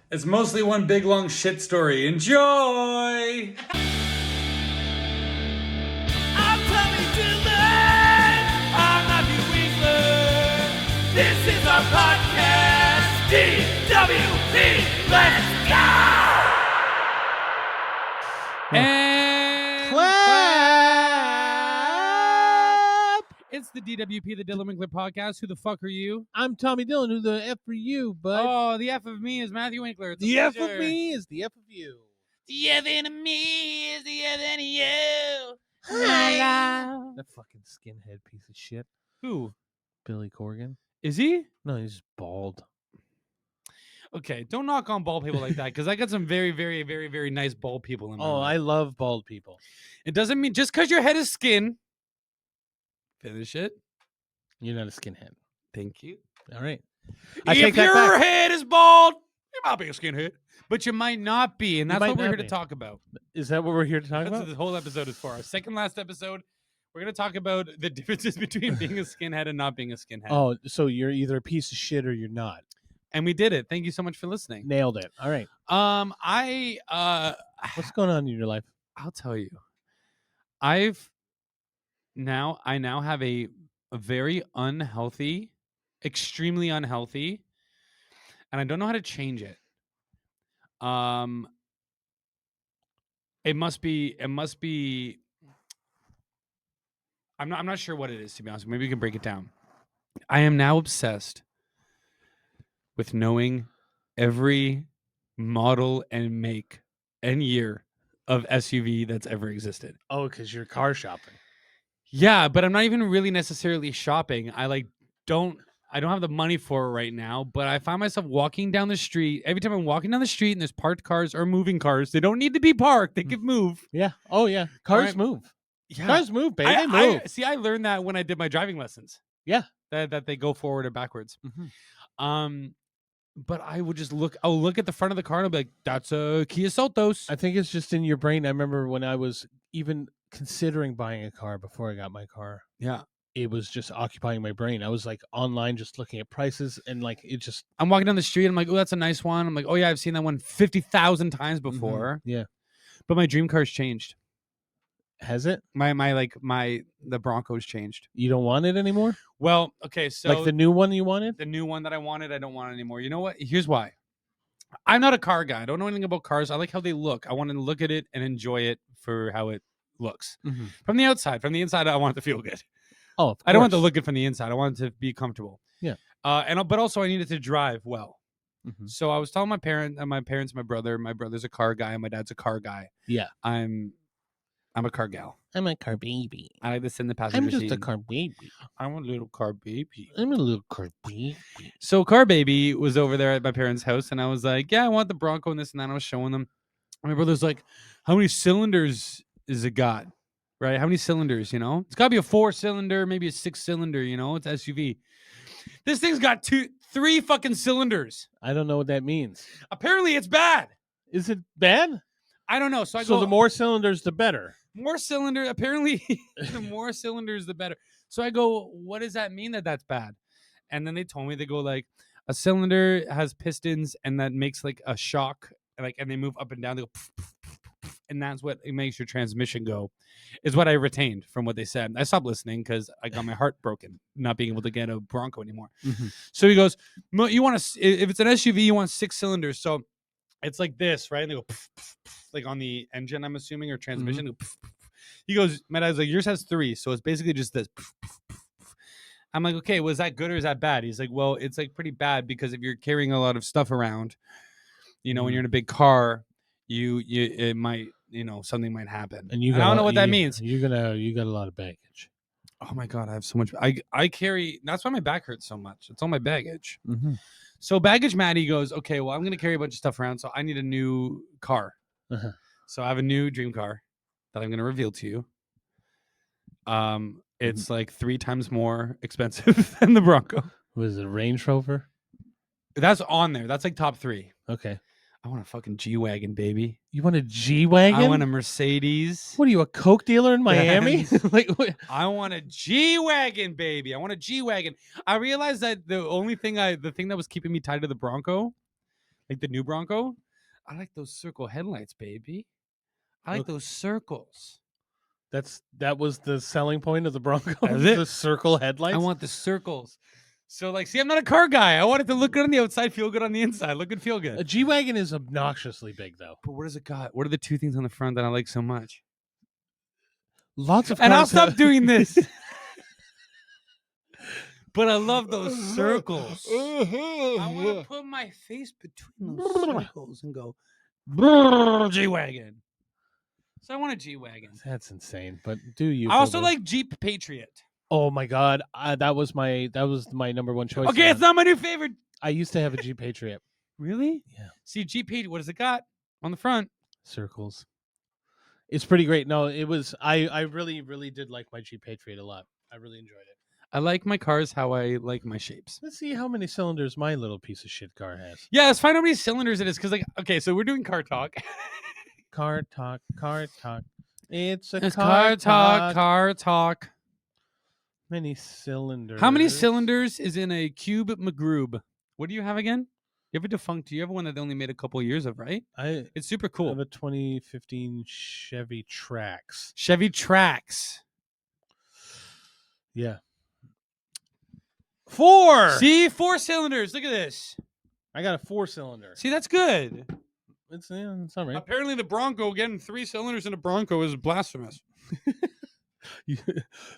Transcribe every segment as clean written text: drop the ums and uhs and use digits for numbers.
It's mostly one big long shit story. Enjoy! I'm Tommy Dillon. I'm Matthew Winkler. This is our podcast, DWP. Let's go! And Clap! it's the DWP, the Dillon Winkler podcast. Who the fuck are you? I'm Tommy Dillon. Who the F are you, bud? Oh, the F of me is Matthew Winkler. It's a the F pleasure. of me is the F of you. The F in me is the F in you. That fucking skinhead piece of shit. Who? Billy Corgan. Is he? No, he's bald. Okay, don't knock on bald people like that, because I got some very, very, very, very nice bald people in my Oh, life. I love bald people. It doesn't mean just because your head is skin. Finish it. You're not a skinhead. Thank you. All right. If your head is bald, you might be a skinhead, but you might not be, and You that's might what we're not here to be. talk about. Is that what we're here to talk That's what about? this whole episode is for. Our second last episode, we're going to talk about the differences between being a skinhead and not being a skinhead. Oh, so you're either a piece of shit or you're not. And we did it. Thank you so much for listening. Nailed it. All right. What's going on in your life? I'll tell you. I now have a very unhealthy, extremely unhealthy, and I don't know how to change it. It must be I'm not sure what it is, to be honest. Maybe we can break it down. I am now obsessed with knowing every model and make and year of SUV that's ever existed. Oh, because you're car shopping. Yeah, but I'm not even really necessarily shopping. I don't have the money for it right now, but I find myself walking down the street. Every time I'm walking down the street and there's parked cars or moving cars, they don't need to be parked. They can move. Yeah. Oh, yeah. Cars right. move. Yeah. Cars move, baby. They move. I learned that when I did my driving lessons. Yeah. That they go forward or backwards. Mhm. But I would just I'll look at the front of the car and I'll be like, that's a Kia Seltos. I think it's just in your brain. I remember when I was even considering buying a car before I got my car. Yeah. It was just occupying my brain. I was like online just looking at prices and like it just. I'm walking down the street. I'm like, oh, that's a nice one. I'm like, oh, yeah, I've seen that one 50,000 times Mhm. before. Yeah. But my dream car's changed. Has it? The Bronco's changed. You don't want it anymore? Well, okay, so Like the new one you wanted? the new one that I wanted, I don't want anymore. You know what? Here's why. I'm not a car guy. I don't know anything about cars. I like how they look. I want to look at it and enjoy it for how it looks. Mhm. From the outside. From the inside, I want it to feel good. Oh, of I don't want it to course. look good from the inside. I want it to be comfortable. Yeah. But also I need it to drive well. Mhm. So I was telling my parents, my brother's a car guy, and my dad's a car guy. Yeah. I'm a car gal. I'm a car baby. I like to sit in the passenger I'm just seat. a car baby. I'm a little car baby. I'm a little car baby. So car baby was over there at my parents' house, and I was like, yeah, I want the Bronco and this and that. And I was showing them. And my brother's like, how many cylinders is it got? Right? How many cylinders, you know? It's got to be a 4-cylinder, maybe a 6-cylinder, you know? It's SUV. This thing's got 3 fucking cylinders. I don't know what that means. Apparently it's bad. Is it bad? I don't know. So So the more cylinders, the better. more cylinder, apparently the more cylinders, the better. So I go, what does that mean that's bad? And then they told me, they go like, a cylinder has pistons and that makes like a shock, and they move up and down. They go, poof, poof, poof, poof, and that's what it makes your transmission go, is what I retained from what they said. I stopped listening because I got my heart broken, not being able to get a Bronco anymore. Mhm. So he goes, you want to, if it's an SUV, you want 6 cylinders. So it's like this, right? And they go, poof, poof, poof, like on the engine, I'm assuming, or transmission. They go, poof, poof, poof. He goes, my dad's like, yours has 3. So it's basically just this. Poof, poof, poof, poof. I'm like, okay, was that good or is that bad? He's like, well, it's like pretty bad because if you're carrying a lot of stuff around, you know, when you're in a big car, it might, you know, something might happen. And I don't know what that means. You got a lot of baggage. Oh my God, I have so much. I carry, that's why my back hurts so much. It's all my baggage. Mm-hmm. So baggage Maddie goes, okay, well, I'm going to carry a bunch of stuff around. So I need a new car. Uh-huh. So I have a new dream car that I'm going to reveal to you. It's like 3 times more expensive than the Bronco. Was it a Range Rover? That's on there. That's like top 3. Okay. I want a fucking G-Wagon, baby. You want a G-Wagon? I want a Mercedes. What are you, a Coke dealer in Miami? Like, what? I want a G-Wagon, baby. I want a G-Wagon. I realized that the thing that was keeping me tied to the Bronco, like the new Bronco. I like those circle headlights, baby. I like Okay. those circles. That was the selling point of the Bronco. That's it. The circle headlights. I want the circles. So like, see, I'm not a car guy. I want it to look good on the outside, feel good on the inside, look good, feel A good. G-Wagon is obnoxiously big, though. But what does it got? What are the two things on the front that I like so much? Lots of And I'll cars stop have- doing this. But I love those circles. I want to put my face between those circles and go, "Brrr, G-Wagon. So I want a G-Wagon. That's insane. But do you? I also Bobo. like Jeep Patriot. Oh my God, that was my number one choice. Okay, it's not my new favorite. I used to have a Jeep Patriot. Really? Yeah. See, Jeep Patriot, what does it got on the front? Circles. It's pretty great. No, it was. I really, really did like my Jeep Patriot a lot. I really enjoyed it. I like my cars how I like my shapes. Let's see how many cylinders my little piece of shit car has. Yeah, let's find out how many cylinders it is. Because, like, okay, so we're doing car talk. Car talk, car talk. It's a It's car talk. car talk. Many cylinders. How many cylinders is in a Cube McGroob? What do you have again? You have a defunct. You have one that they only made a couple years of, right? I It's super have cool. a 2015 Chevy Trax. Chevy Trax. Yeah. 4. See, 4 cylinders. Look at this. I got a 4-cylinder. See, that's good. It's all right. Apparently, the Bronco getting 3 cylinders in a Bronco is blasphemous.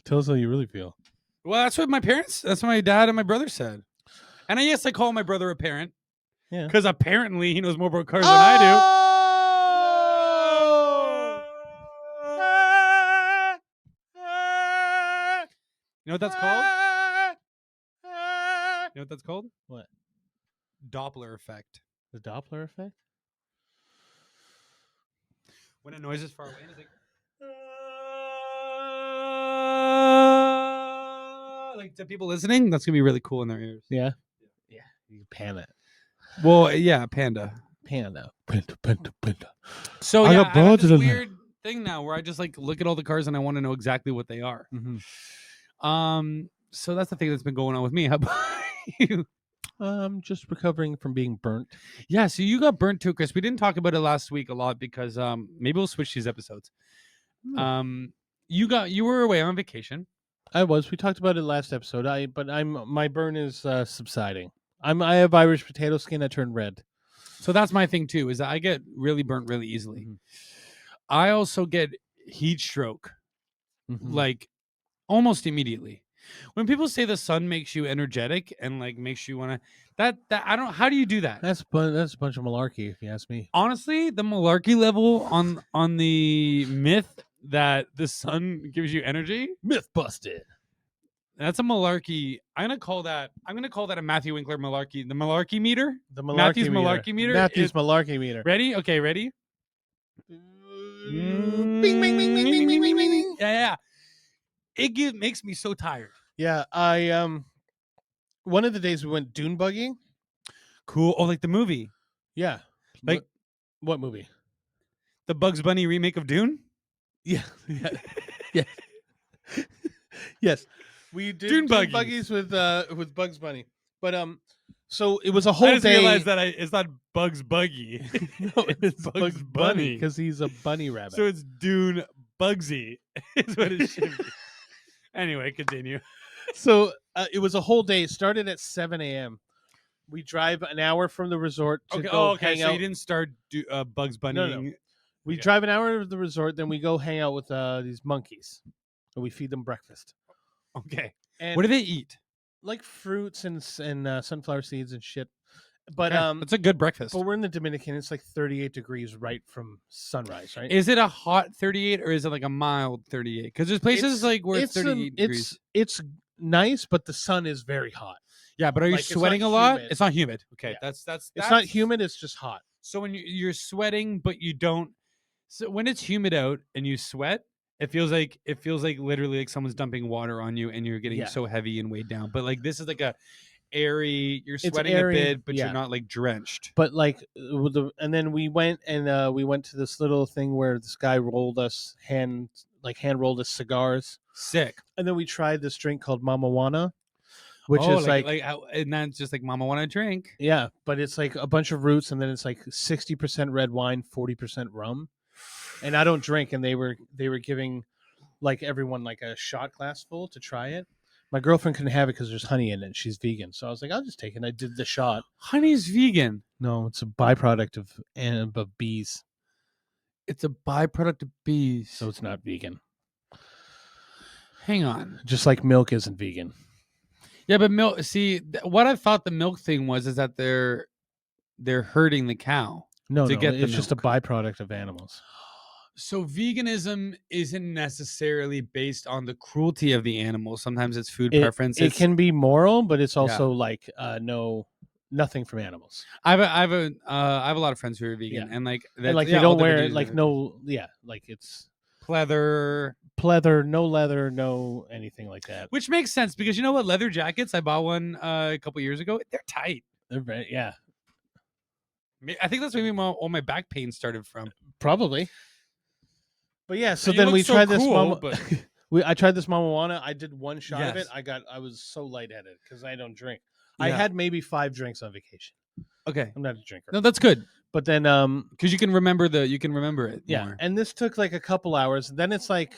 Tell us how you really feel. Well, that's what my dad and my brother said. And yes, I call my brother a parent. Yeah. Because apparently he knows more about cars than I do. You know what that's called? You know what that's called? What? Doppler effect. The Doppler effect? When a noise is far away, and it's like to people listening, that's gonna be really cool in their ears. Yeah. Yeah. You pan it. Well, yeah, panda. Panda. So I yeah, got I have birds this in there. weird thing now where I just like look at all the cars and I want to know exactly what they are. Mm-hmm. So that's the thing that's been going on with me. How about you? I'm just recovering from being burnt. Yeah, so you got burnt too, Chris. We didn't talk about it last week a lot because maybe we'll switch these episodes. You were away on vacation. I was. We talked about it last episode. My burn is subsiding. I have Irish potato skin. I turn red. So that's my thing too, is that I get really burnt really easily. Mm-hmm. I also get heat stroke Mm-hmm. like almost immediately. When people say the sun makes you energetic and like makes you want to that I don't how do you do that? That's a bunch of malarkey, if you ask me. Honestly, the malarkey level on the myth that the sun gives you energy, Myth busted. that's a malarkey. I'm gonna call that a Matthew Winkler malarkey. The malarkey meter. The Matthew's malarkey meter Matthew's is- malarkey meter. Ready? Okay, ready? Bing, bing, bing, bing, bing, bing, bing, bing. Yeah. It makes me so tired. Yeah, I one of the days we went dune buggying. Cool. Oh, like the movie, Yeah. Like- what movie? the Bugs Bunny remake of Dune. Yeah. Yeah. Yes. Yes. We did Dune dune buggies. buggies with Bugs Bunny. But so it was a whole I just day. realized that it's not Bugs Buggy. No, it's Bugs Bunny. because he's a bunny rabbit. So it's Dune Bugsy. Is what it should be. Anyway, continue. So it was a whole day. It started at 7 a.m. We drive an hour from the resort to go Okay. hang So out. you didn't start Bugs Bunny. No. We Okay. drive an hour to the resort, then we go hang out with these monkeys, and we feed them breakfast. Okay. And What do they eat? like fruits and sunflower seeds and shit. But Okay, that's a good breakfast. but we're in the Dominican. It's like 38 degrees right from sunrise, right? Is it a hot 38 or is it like a mild 38? Because there's places It's- like where it's 38 degrees. It's nice, but the sun is very hot. Yeah, but are you like, it's not sweating a lot? humid. It's not humid. Okay, Yeah. that's It's not humid. It's just hot. So when you're sweating, but you don't. So when it's humid out and you sweat, it feels like literally like someone's dumping water on you and you're getting Yeah. so heavy and weighed down. But like this is like a airy. You're It's sweating airy, a bit, but yeah. you're not like drenched. But like, and then we went to this little thing where this guy hand rolled us cigars, Sick. and then we tried this drink called Mamajuana. which oh, is like and then it's just like, Mama want a drink. yeah, but it's like a bunch of roots, and then it's like 60% red wine, 40% rum. And I don't drink, and they were giving like everyone like a shot glass full to try it. My girlfriend couldn't have it because there's honey in it. She's vegan, so I was like, I'll just take it. And I did the shot. Honey's vegan. No, it's a byproduct of bees, It's a byproduct of bees. so it's not vegan. Hang on. Just like milk isn't vegan. Yeah, but milk. See, what I thought the milk thing was is that they're hurting the cow. No, To no, get the it's just a milk. byproduct of animals. So veganism isn't necessarily based on the cruelty of the animal. Sometimes it's food preference. It can be moral, but it's also like nothing from animals. I have a lot of friends who are vegan, Yeah. and like And like yeah, they all don't different wear duties like and like it's pleather, no leather, no anything like that. which makes sense because you know what, leather jackets. I bought one a couple years ago. They're tight. Yeah, I think that's maybe all my back pain started from. probably. But yeah, so And you then look we so tried this cool, mama. but- I tried this mamajuana. I did one shot of it. Yes. I was so lightheaded because I don't drink. I Yeah. had maybe 5 drinks on vacation. Okay, I'm not a drinker. no, that's good But then because you can remember it. yeah, more. and this took like a couple hours. Then it's like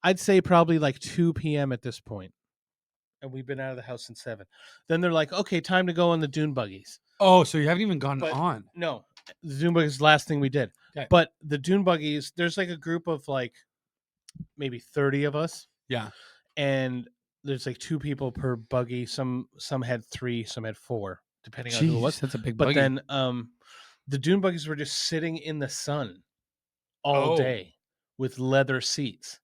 I'd say probably like 2 p.m. at this point. And we've been out of the house since 7. Then they're like, okay, time to go on the dune buggies. Oh, so you haven't even gone But- on. No, the dune buggies is the last thing we did. Okay. But the dune buggies, there's like a group of like maybe 30 of us. Yeah. And there's like 2 people per buggy. Some had 3, some had 4, depending on who it was. That's a big But buggy. then the dune buggies were just sitting in the sun all Oh. day with leather seats.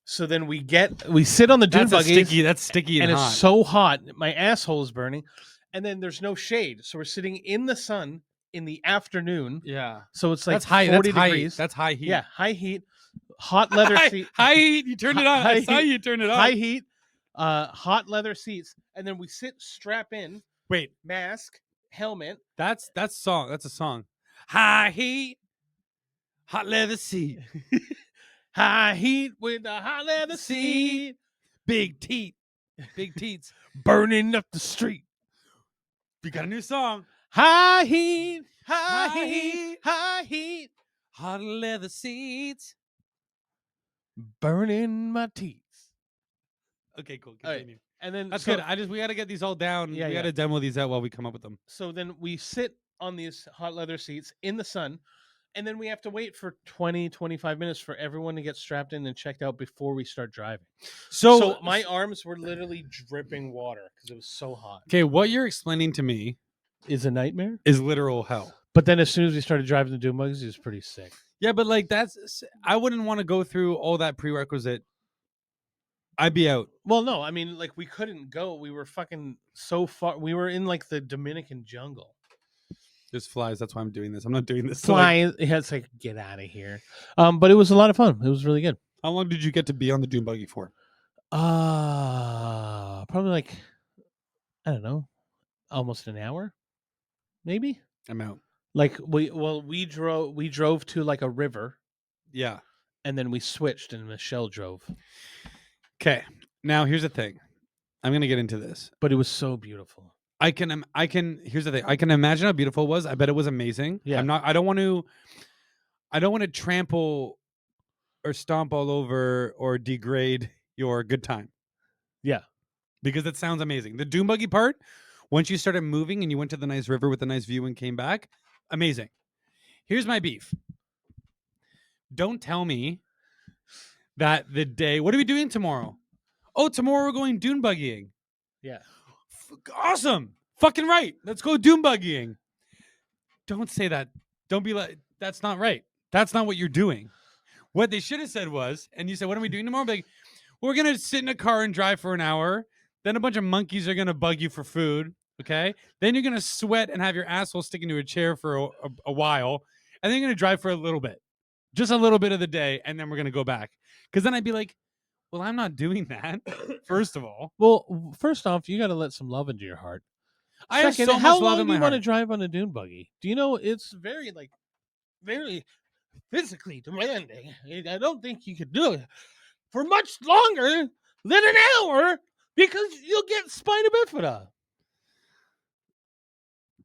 So then we sit on the dune buggies. That's sticky and and hot. it's so hot, my asshole is burning. And then there's no shade, so we're sitting in the sun in the afternoon. Yeah, So it's like that's high. 40 That's degrees. That's high heat. Yeah, high heat, hot leather seat, high heat. You turned it on. I High saw heat. you turn it on. high heat, hot leather seats, and then we sit strap in, Wait, mask, helmet. that's song. That's a song. High heat, hot leather seat, High heat with the hot leather seat, big teeth, big teats. burning up the street. We got a new song. High heat, High high heat, heat. high heat, Hot leather seats. burning my teeth. Okay, cool. All right. Continue. And then That's so, good. We got to get these all down. Yeah, we got yeah. to demo these out while we come up with them. So then we sit on these hot leather seats in the sun, and then we have to wait for 20-25 minutes for everyone to get strapped in and checked out before we start driving. So my arms were literally dripping water because it was so hot. okay, what you're explaining to me Is a nightmare. is literal hell. But then as soon as we started driving the dune buggies, it was pretty sick. Yeah, but like I wouldn't want to go through all that prerequisite. I'd be out. Well, no, I mean, like we couldn't go. We were fucking so far. We were in like the Dominican jungle. There's flies. That's why I'm doing this. I'm not doing this. to, like- Fly, yeah, it's like get out of here. But it was a lot of fun. It was really good. how long did you get to be on the dune buggy for? Probably like I don't know, almost an hour, maybe. I'm out. Like we drove to like a river, Yeah. and then we switched, and Michelle drove. Okay. Now here's the thing. I'm gonna get into this. But it was so beautiful. I can. Here's the thing. I can imagine how beautiful it was. I bet it was amazing. Yeah. I'm not. I don't want to trample or stomp all over or degrade your good time. Yeah. Because it sounds amazing. The dune buggy part, once you started moving and you went to the nice river with a nice view and came back, amazing. Here's my beef. Don't tell me that the day. What are we doing tomorrow? Oh, tomorrow we're going dune buggying. Yeah. Awesome. Fucking right. Let's go dune buggying. Don't say that. Don't be like, that's not right. That's not what you're doing. What they should have said was, and you said, what are we doing tomorrow? Like, we're going to sit in a car and drive for an hour. Then a bunch of monkeys are going to bug you for food. Okay. Then you're going to sweat and have your asshole stick into a chair for a while. And then you're going to drive for a little bit, just a little bit of the day. And then we're going to go back. Because then I'd be like, well, I'm not doing that. First of all, Well, first off, you got to let some love into your heart. I have Second, so how much long love in do my you want to heart. drive on a dune buggy? Do you know it's very physically demanding? I don't think you could do it for much longer than an hour. Because you'll get spina bifida.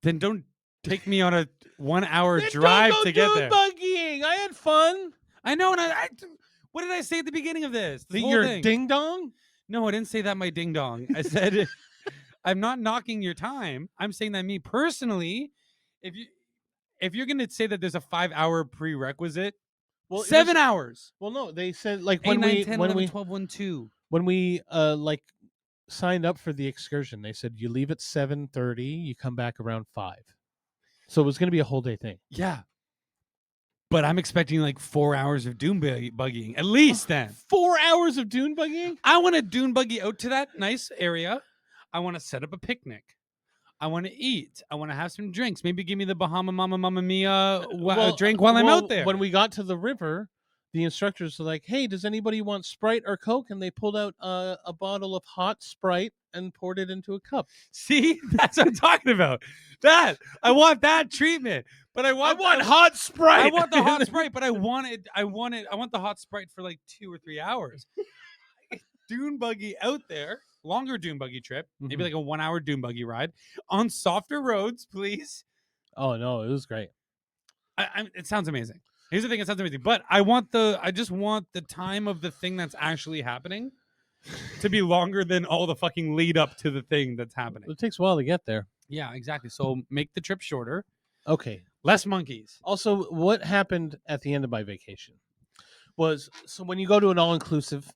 Then don't take me on a 1 hour Then drive don't to go get dune there. buggying. I had fun. I know, and what did I say at the beginning of this? That whole you're thing. ding dong. No, I didn't say that. My ding dong. I said I'm not knocking your time. I'm saying that me personally, if you're gonna say that there's a 5 hour prerequisite, Well, 7 hours. Well, no, they said like 8, when 9, we 10, when 11, we 12, 1, 2. when we like signed up for the excursion, they said you leave at 7:30, you come back around 5. So it was going to be a whole day thing. Yeah. But I'm expecting like 4 hours of dune buggying at least. Then 4 hours of dune buggying? I want to dune buggy out to that nice area. I want to set up a picnic. I want to eat. I want to have some drinks. Maybe give me the Bahama Mama Mamma Mia drink while I'm out there. When we got to the river, the instructors were like, "Hey, does anybody want Sprite or Coke?" And they pulled out a bottle of hot Sprite and poured it into a cup. See, that's what I'm talking about. That I want that treatment, but I want hot Sprite. I want the hot Sprite, but I want the hot Sprite for like 2 or 3 hours. Dune buggy out there, longer dune buggy trip, maybe like a 1 hour dune buggy ride on softer roads, please. Oh no, it was great. It sounds amazing. Here's the thing, it sounds amazing, but I just want the time of the thing that's actually happening to be longer than all the fucking lead up to the thing that's happening. It takes a while to get there. Yeah, exactly. So make the trip shorter. Okay. Less monkeys. Also, what happened at the end of my vacation was so when you go to an all-inclusive,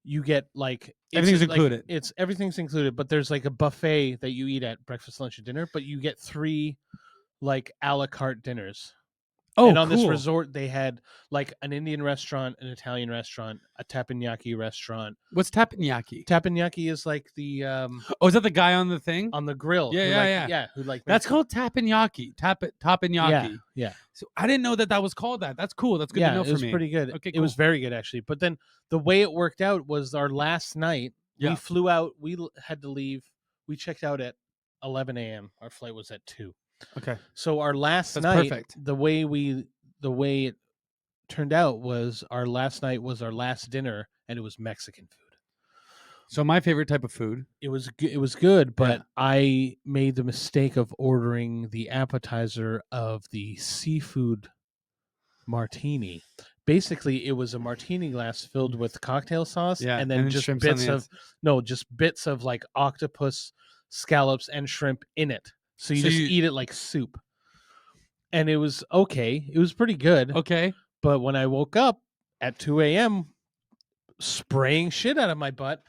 you get like Everything's included. Everything's included, but there's like a buffet that you eat at breakfast, lunch, and dinner, but you get 3 like a la carte dinners. Oh, and on this cool. resort, they had like an Indian restaurant, an Italian restaurant, a teppanyaki restaurant. What's teppanyaki? Teppanyaki is like the Oh, is that the guy on the thing? on the grill. Yeah. Who like That's called teppanyaki. Teppanyaki. Yeah. So I didn't know that was called that. That's cool. That's good to know for me. It was pretty good. Okay, It was cool. very good actually. But then the way it worked out was our last night. Yeah. We flew out. We had to leave. We checked out at 11 a.m. Our flight was at 2. Okay. So our last That's night, perfect. the way it turned out was our last night was our last dinner, and it was Mexican food. So my favorite type of food. It was good, but Yeah. I made the mistake of ordering the appetizer of the seafood martini. Basically, it was a martini glass filled with cocktail sauce, Yeah, and then just shrimps on the bits of like octopus scallops and shrimp in it. So you eat it like soup. And it was okay. It was pretty good. Okay. But when I woke up at 2 a.m., spraying shit out of my butt,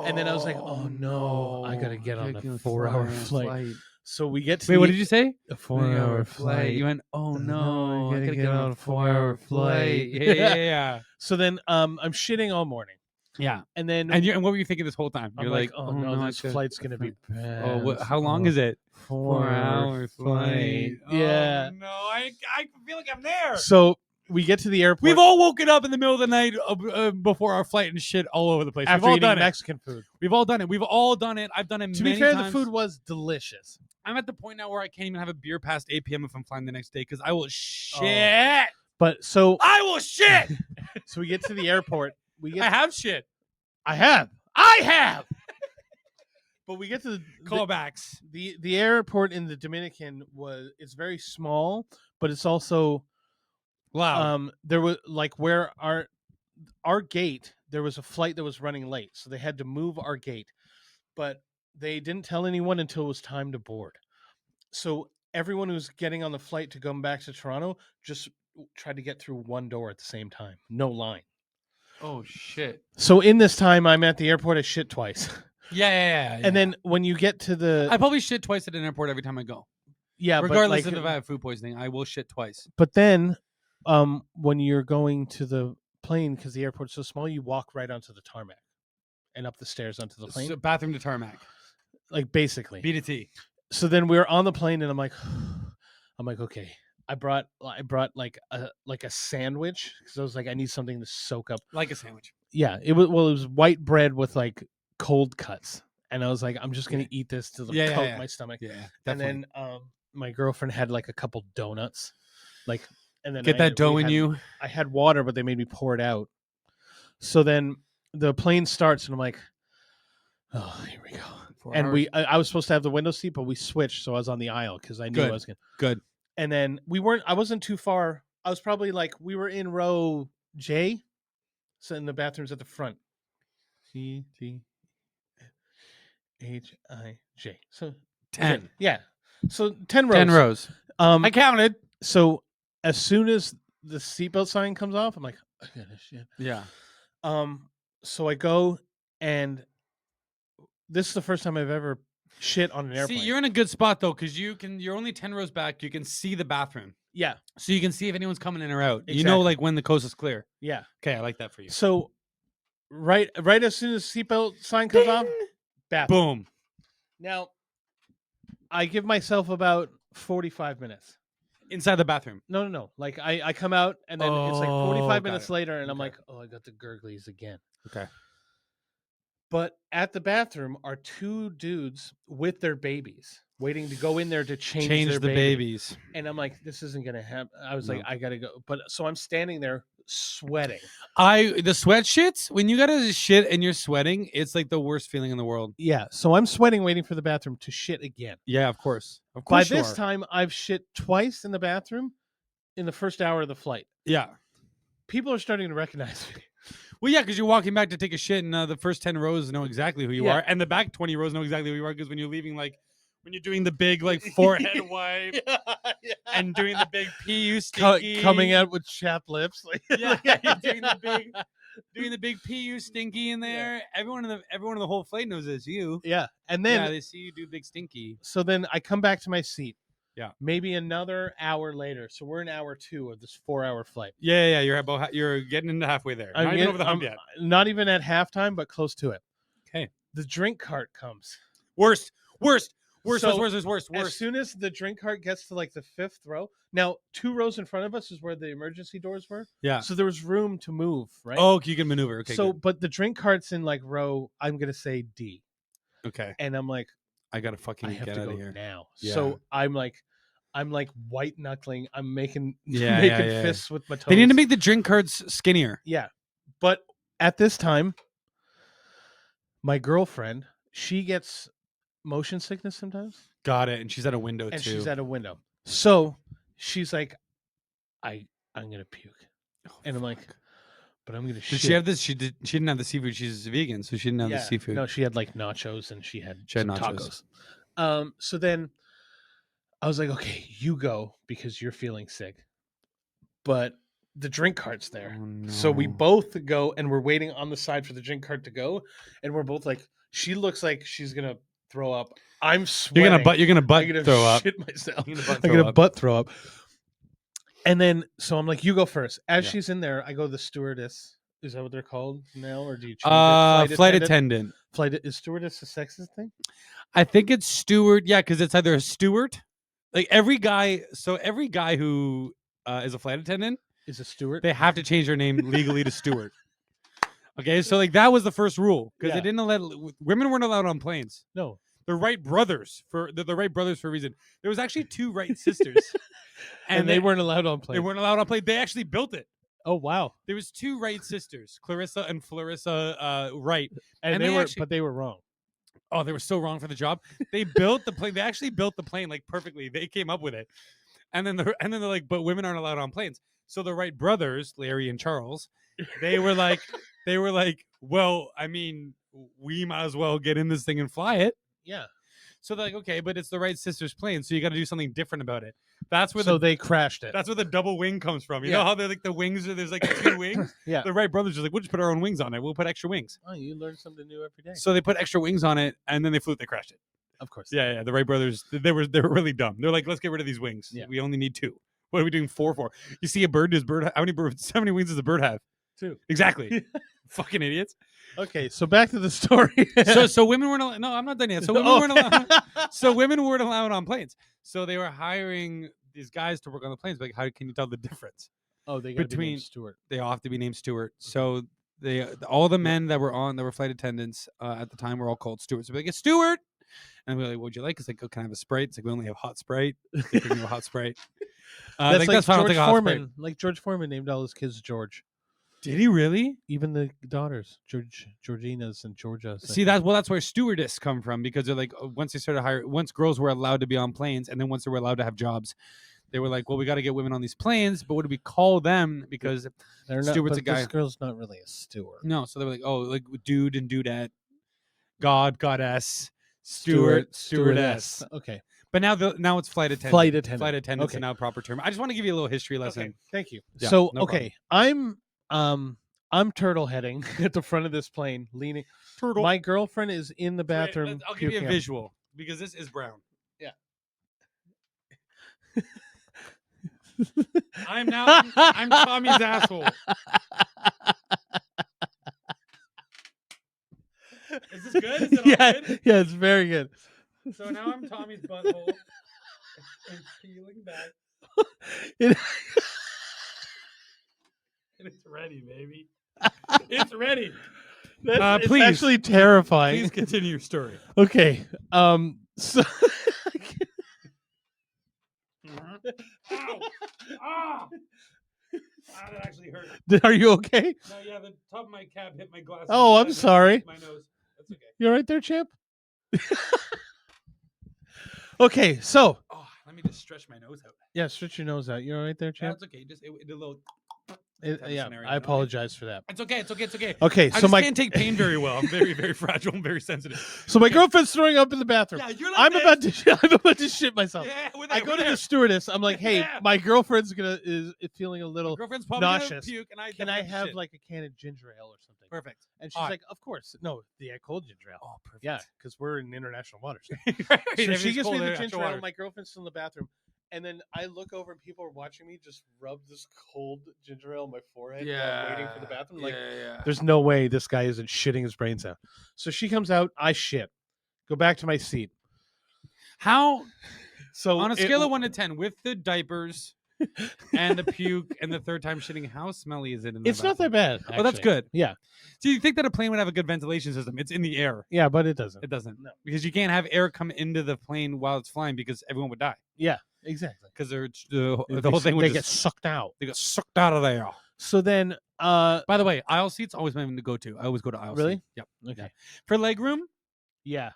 and then I was like, "Oh no, I gotta get on the 4-hour flight." So we get to Wait, what did you say? a 4-hour flight. You went, oh no, I gotta get on a 4-hour 4-hour flight. Yeah. So then I'm shitting all morning, Yeah. and then And what were you thinking this whole time? I'm You're like, like, "Oh no, I this could- flight's gonna be bad." Oh, how long is it? 4-hour flight. Oh, Yeah. no, I feel like I'm there. So we get to the airport. We've all woken up in the middle of the night before our flight and shit all over the place. after We've all eating done it. Mexican food. We've all done it. We've all done it. I've done it To many be fair, times. the food was delicious. I'm at the point now where I can't even have a beer past 8 p.m. if I'm flying the next day because I will shit. But so I will shit. we get to the airport. I have shit. I have. But we get to the Callbacks. the airport in the Dominican is very small, but it's also Loud. there was like where our gate, there was a flight that was running late, so they had to move our gate, but they didn't tell anyone until it was time to board. So everyone who's getting on the flight to come back to Toronto just tried to get through one door at the same time, no line. Oh shit. So in this time, I'm at the airport. I shit twice. Yeah. And then when you get to the I probably shit twice at an airport every time I go. yeah, Regardless but of if I have food poisoning, I will shit twice. But then, when you're going to the plane, because the airport's so small, you walk right onto the tarmac and up the stairs onto the plane. So bathroom to tarmac. Like basically. B to T. So then we're on the plane, and I'm like, okay. I brought like a sandwich because I was like, I need something to soak up. Like a sandwich. Yeah, it was white bread with like cold cuts, and I was like, I'm just gonna eat this to coat my stomach. Yeah. And Definitely. then my girlfriend had like a couple donuts, like, and then Get that dough in you. I had water, but they made me pour it out. So then the plane starts, and I'm like, Oh, here we go. 4 And hours. I was supposed to have the window seat, but we switched, so I was on the aisle because I knew Good. I was gonna. Good. And then I wasn't too far. I was probably like we were in row J, so in the bathrooms at the front. C T H I J. So 10. yeah. So 10 rows. 10 rows. I counted. So as soon as the seatbelt sign comes off, I'm like, I gotta shit. Yeah. So I go, and this is the first time I've ever shit on an airplane. See, you're in a good spot though, because you're only 10 rows back. You can see the bathroom. Yeah. So you can see if anyone's coming in or out. You Exactly. know, like when the coast is clear. Yeah. Okay, I like that for you. So right as soon as the seatbelt sign comes off, bathroom. Boom. Now, I give myself about 45 minutes. Inside the bathroom. No. Like I come out, and then it's like 45 got minutes it. later, and I'm Okay. like, oh, I got the gurglies again. Okay. But at the bathroom are two dudes with their babies waiting to go in there to change their the babies. And I'm like, this isn't gonna happen. I was No. like, I gotta go. But so I'm standing there sweating. The sweat shits, when you gotta shit and you're sweating, it's like the worst feeling in the world. Yeah. So I'm sweating, waiting for the bathroom to shit again. Yeah, of course. Of By course. this time, I've shit twice in the bathroom in the first hour of the flight. Yeah. People are starting to recognize me. Well, yeah, because you're walking back to take a shit, and the first 10 rows know exactly who you Yeah. are, and the back 20 rows know exactly who you are. Because when you're leaving, like when you're doing the big like forehead wipe and doing the big PU stinky, Coming out with chapped lips. Like, yeah, you're doing the big PU stinky in there. Everyone in the whole flight knows it's you. Yeah. And then Yeah, they see you do big stinky. so then I come back to my seat. Yeah. Maybe another hour later. So we're in hour 2 of this 4-hour flight. Yeah, you're getting into halfway there. Not even over the hump yet. Not even at halftime, but close to it. Okay. The drink cart comes. Worst. So, Worst. As soon as the drink cart gets to like the 5th row, now 2 rows in front of us is where the emergency doors were. Yeah. So there was room to move, right? Oh, you can maneuver. Okay. So, good. but the drink cart's in like row, I'm gonna say D, Okay. and I'm like, I gotta fucking I have get to out go of here. now. Yeah. So I'm like white knuckling. I'm making Yeah. fists with my toes. They need to make the drink cards skinnier. Yeah, but at this time, my girlfriend, she gets motion sickness sometimes, Got it. And she's at a window and too. she's at a window. So she's like, I'm gonna puke, and I'm like, but I'm gonna. Did shit. she have this? She didn't have the seafood. She's vegan, so she didn't have the seafood. No, she had like nachos, and she had some nachos. tacos. So then I was like, okay, you go because you're feeling sick, but the drink cart's there. Oh, So we no. both go, and we're waiting on the side for the drink cart to go, and we're both like, she looks like she's gonna throw up. I'm sweating. You're gonna butt I'm gonna throw up. shit myself. You're gonna butt I'm throw gonna up. butt throw up. And then so I'm like, you go first. As Yeah. she's in there, I go the stewardess. Is that what they're called now, or do you change it? Flight attendant. Is stewardess a sexist thing? I think it's steward. Yeah, because it's either a steward, like every guy. So every guy who is a flight attendant, Is a steward? they have to change their name legally to steward. Okay, so like that was the first rule because Yeah. they didn't let women weren't allowed on planes. No. The Wright brothers for the Wright brothers for a reason. There was actually 2 Wright sisters, And they weren't allowed on They planes. weren't allowed on plane. They actually built it. Oh wow! There was 2 Wright sisters, Clarissa and Florissa Wright. And they they were, actually- but they were wrong. Oh, they were so wrong for the job. They built the plane. They actually built the plane like perfectly. They came up with it, and then they're like, but women aren't allowed on planes. So the Wright brothers, Larry and Charles, they were like, well, I mean, we might as well get in this thing and fly it. Yeah. So they're like, okay, but it's the Wright sisters' plane, so you got to do something different about it. That's where So they crashed it. that's where the double wing comes from. You Yeah. know how they're like the wings are there's like 2 wings. Yeah. The Wright brothers are like, we'll just put our own wings on it. We'll put extra wings. Oh, you learn something new every day. So they put extra wings on it, and then they flew it. They crashed it. Of course. Yeah. The Wright brothers, they were really dumb. They're like, let's get rid of these wings. Yeah. We only need 2. What are we doing 4 for? You see a bird? How many wings does a bird have? 2. Exactly. Fucking idiots. Okay, so back to the story. So women weren't allowed. No, I'm not done yet. So women weren't allowed. So women weren't allowed on planes. So they were hiring these guys to work on the planes. Like, how can you tell the difference? Oh, they got between- Stewart. They all have to be named Stewart. So all the men that were flight attendants at the time were all called Stewards. So we're like, a Stewart. And we're like, what'd you like? It's like, oh, can I have a Sprite? It's like, we only have hot Sprite. They give me a hot Sprite. That's like fine, I'll George take a hot Sprite. Foreman. Like George Foreman named all his kids George. Did he really? Even the daughters, Georgina's and Georgia's. See, that's where stewardess come from, because they're like, once girls were allowed to be on planes, and then once they were allowed to have jobs, they were like, well, we got to get women on these planes, but what do we call them? Because they're not. steward's But a guy. this girl's not really a steward. No, so they were like, oh, like dude and dudette, goddess, stewardess. Okay. But now it's flight attendant. Flight attendant. Flight attendant's Okay. now a proper term. I just want to give you a little history lesson. Okay. Thank you. Yeah, So no okay, I'm turtle heading at the front of this plane, leaning. Turtle. My girlfriend is in the bathroom. I'll give you a puking up. visual because this is brown. Yeah. I'm Tommy's asshole. Is this good? Is it all Yeah, good? yeah, it's very good. So now I'm Tommy's butthole. And peeling back. It- And it's ready, baby. It's ready. It's please. actually terrifying. Please continue your story. Okay. So Ow! Ah! That actually hurt. are you okay? No, yeah, the top of my cap hit my glasses. Oh, I'm sorry. My nose. That's okay. You all right there, champ? Okay, so Oh, let me just stretch my nose out. yeah, stretch your nose out. You all right there, Yeah, champ? it's okay. Just it did a little. It- type of yeah, scenario, I you know? apologize for that. It's okay. It's okay. It's okay. Okay, I so just my can't take pain very well. I'm very, very fragile. I'm very sensitive. so my girlfriend's throwing up in the bathroom. Yeah, you're like I'm this. I'm about to shit myself. Yeah, we're I there, go we're to there. the stewardess. I'm like, hey, Yeah. my girlfriend's is feeling a My little girlfriend's probably gonna nauseous. puke, and I Can I definitely have shit. like a can of ginger ale or something? Perfect. And she's Alright. like, of course. No, the cold ginger ale. Oh, perfect. Yeah, because we're in international waters. Right, So she everything's gives cold me there, the extra ginger ale. water. My girlfriend's still in the bathroom. And then I look over and people are watching me just rub this cold ginger ale on my forehead while I'm waiting for the bathroom. Like, yeah. there's no way this guy isn't shitting his brains out. So she comes out, I shit. Go back to my seat. How So on a scale of 1 to 10, with the diapers and the puke and the third time shitting, how smelly is it in the it's not that bad. Oh, that's actually. good. Yeah. So you think that a plane would have a good ventilation system? It's in the air. Yeah, but it doesn't. It doesn't. No. Because you can't have air come into the plane while it's flying because everyone would die. Yeah, exactly. Because the whole thing would they just get sucked out. they get sucked out of there. So then By the way, aisle seats always my to go to. I always go to aisle Really? seat. Yep. okay. Yeah. For leg room Yeah.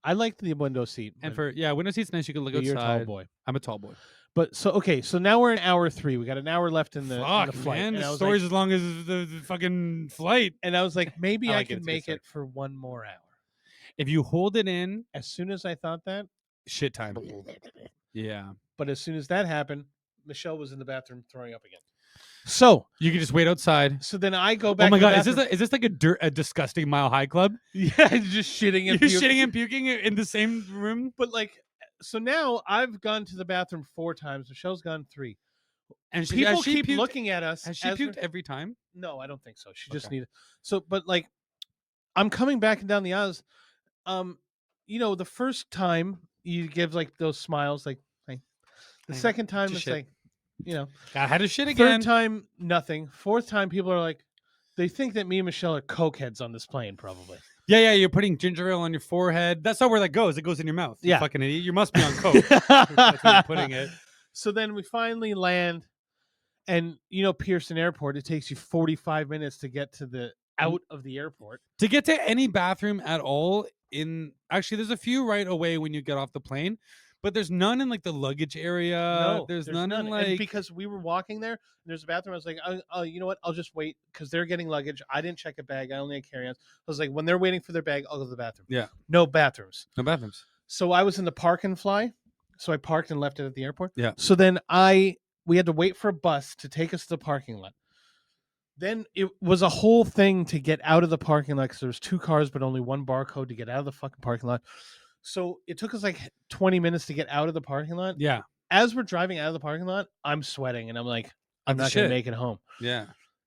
I like the window seat. and but- for window seats nice. You can look but you're a outside. tall boy. I'm a tall boy. But so okay, so now we're in hour 3. We got an hour left in the Fuck, flight. man. And I The was story's like, as long as the fucking flight. and I was like, maybe I I, like it. can It's a good make story. it for one more hour. If you hold it in, As soon as I thought that, shit time. Yeah. but as soon as that happened, Michelle was in the bathroom throwing up again. So You can just wait outside. then I go back. Oh my to the god, bathroom. is this like a disgusting Mile High Club? Yeah, just shitting You're and puking. shitting and puking in the same room? But like, so now I've gone to the bathroom 4 times. Michelle's gone 3. And People has she keep puked- looking at us. Has she as we're- puked every time? No, I don't think so. She just Okay. needed. So, but like, I'm coming back and down the aisles. The first time you give like those smiles, like, hey. The Hey, second time just it's shit. like, I had to shit again. third time nothing. Fourth time people are like, they think that me and Michelle are cokeheads on this plane, probably. Yeah, you're putting ginger ale on your forehead. That's not where that goes. It goes in your mouth. You Yeah. fucking idiot. You must be on coke. That's where you're putting it. So then we finally land, and Pearson Airport. It takes you 45 minutes to get to the out of the airport. To get to any bathroom at all actually there's a few right away when you get off the plane, but there's none in like the luggage area. No, there's none in And like because we were walking there, and there's a bathroom. I was like, oh, you know what? I'll just wait because they're getting luggage. I didn't check a bag. I only had carry-ons. I was like, when they're waiting for their bag, I'll go to the bathroom. Yeah. No bathrooms. no bathrooms. So I was in the park and fly. So I parked and left it at the airport. Yeah. So then we had to wait for a bus to take us to the parking lot. Then it was a whole thing to get out of the parking lot because there was 2 cars, but only one barcode to get out of the fucking parking lot. So it took us like 20 minutes to get out of the parking lot. Yeah. As we're driving out of the parking lot, I'm sweating and I'm like, I'm not Shit. going to make it home. Yeah.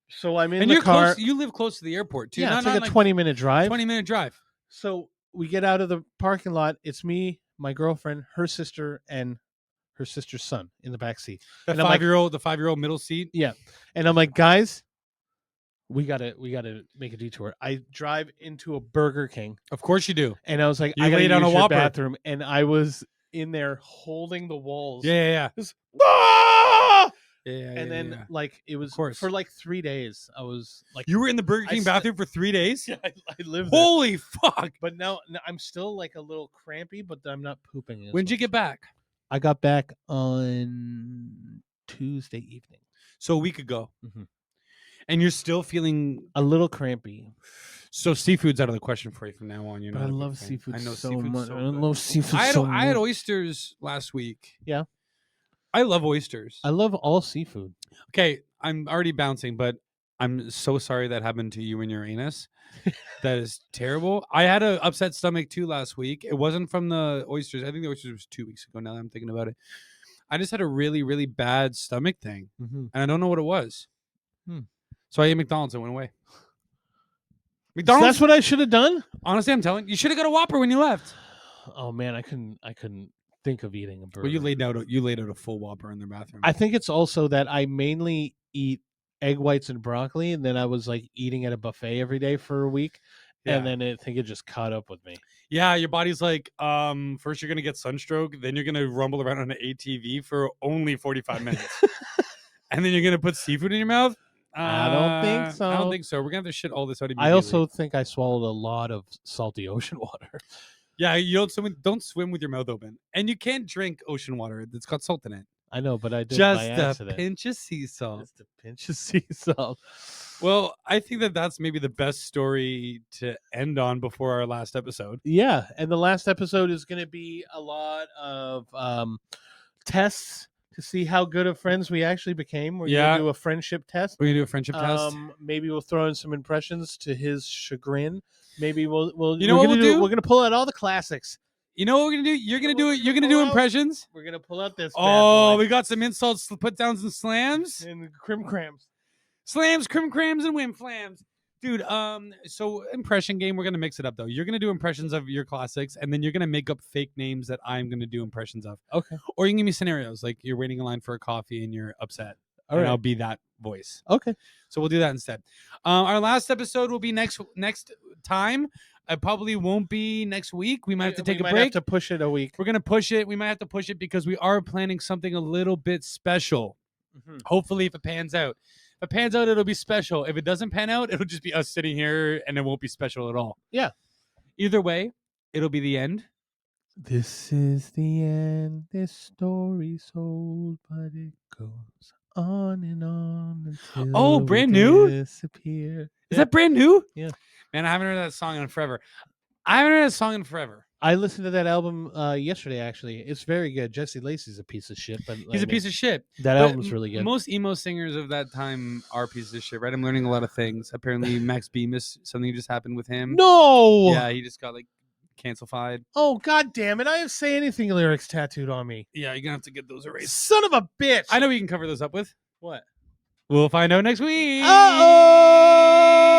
So I'm in And the you're car. close. You live close to the airport too. Yeah, Not it's like a 20-minute drive. 20-minute drive. So we get out of the parking lot. It's me, my girlfriend, her sister, and her sister's son in the back seat. The And I'm like- 5-year-old middle seat. And I'm like, guys, we gotta make a detour. I drive into a Burger King, Of course you do. and I was like, You I gotta lay down use a your Whopper. bathroom, and I was in there holding the walls. Yeah. Just, "Ah!" And then like it was course. for like 3 days. I was like, you were in the Burger I King st- bathroom for 3 days. I lived there. Holy fuck! But now I'm still like a little crampy, but I'm not pooping. as When'd you much. get back? I got back on Tuesday evening. So a week ago, Mhm. and you're still feeling. A little crampy. So seafood's out of the question for you from now on. You're But not I a big love fan. seafood I know so seafood's much. so I good. love seafood I had, so I had much. oysters last week. Yeah. I love oysters. I love all seafood. Okay, I'm already bouncing, but I'm so sorry that happened to you and your anus. That is terrible. I had an upset stomach too last week. It wasn't from the oysters. I think the oysters was 2 weeks ago. Now that I'm thinking about it, I just had a really, really bad stomach thing, Mm-hmm. and I don't know what it was. Hmm. So I ate McDonald's and went away. So McDonald's. that's what I should have done. Honestly, I'm telling you, should have got a Whopper when you left. Oh man, I couldn't think of eating a burger. Well, you laid out a full Whopper in their bathroom. I think it's also that I mainly eat egg whites and broccoli, and then I was like eating at a buffet every day for a week, and then I think it just caught up with me. Yeah, your body's like, first you're gonna get sunstroke, then you're gonna rumble around on an ATV for only 45 minutes, and then you're gonna put seafood in your mouth. I don't think so. I don't think so. We're gonna have to shit all this out immediately. I also think I swallowed a lot of salty ocean water. yeah, you don't swim with your mouth open, and you can't drink ocean water. It's got salt in it. I know, but I did Just by a accident. pinch of sea salt. Just a pinch of sea salt. Well, I think that's maybe the best story to end on before our last episode. Yeah, and the last episode is going to be a lot of tests to see how good of friends we actually became. We're going to do a friendship test. We're gonna do a friendship test. Maybe we'll throw in some impressions to his chagrin. Maybe we'll You know what we'll do? We're going to pull out all the classics. You know what we're gonna do? You're gonna do it. You're gonna do impressions. We're going to pull out this. Oh, we got some insults, put downs, and slams. and crim crams. Slams, crim crams, and whim flams. Dude, so impression game, we're gonna mix it up though. You're gonna do impressions of your classics, and then you're gonna make up fake names that I'm gonna do impressions of. Okay. Or you can give me scenarios like you're waiting in line for a coffee and you're upset. All and right. I'll be that voice. Okay. So we'll do that instead. Our last episode will be next time. It probably won't be next week. We might have to take a break. We might have to push it a week. We're gonna push it. We might have to push it because we are planning something a little bit special. Mm-hmm. Hopefully, if it pans out. If it pans out, it'll be special. If it doesn't pan out, it'll just be us sitting here and it won't be special at all. Yeah. Either way, it'll be the end. This is the end. This story's old, but it goes on and on until brand new? disappear. Is that brand new? Yeah. Man, I haven't heard that song in forever. I listened to that album yesterday. Actually, it's very good. Jesse Lacey's a piece of shit, but He's a piece of shit. That album's really good. Most emo singers of that time are pieces of shit, right? I'm learning a lot of things. Apparently, Max Bemis, something just happened with him. No. Yeah, he just got like cancelified. Oh god damn it! I have "Say Anything" lyrics tattooed on me. Yeah, you're gonna have to get those erased. Son of a bitch! I know we can cover those up with. What? We'll find out next week. Uh-oh!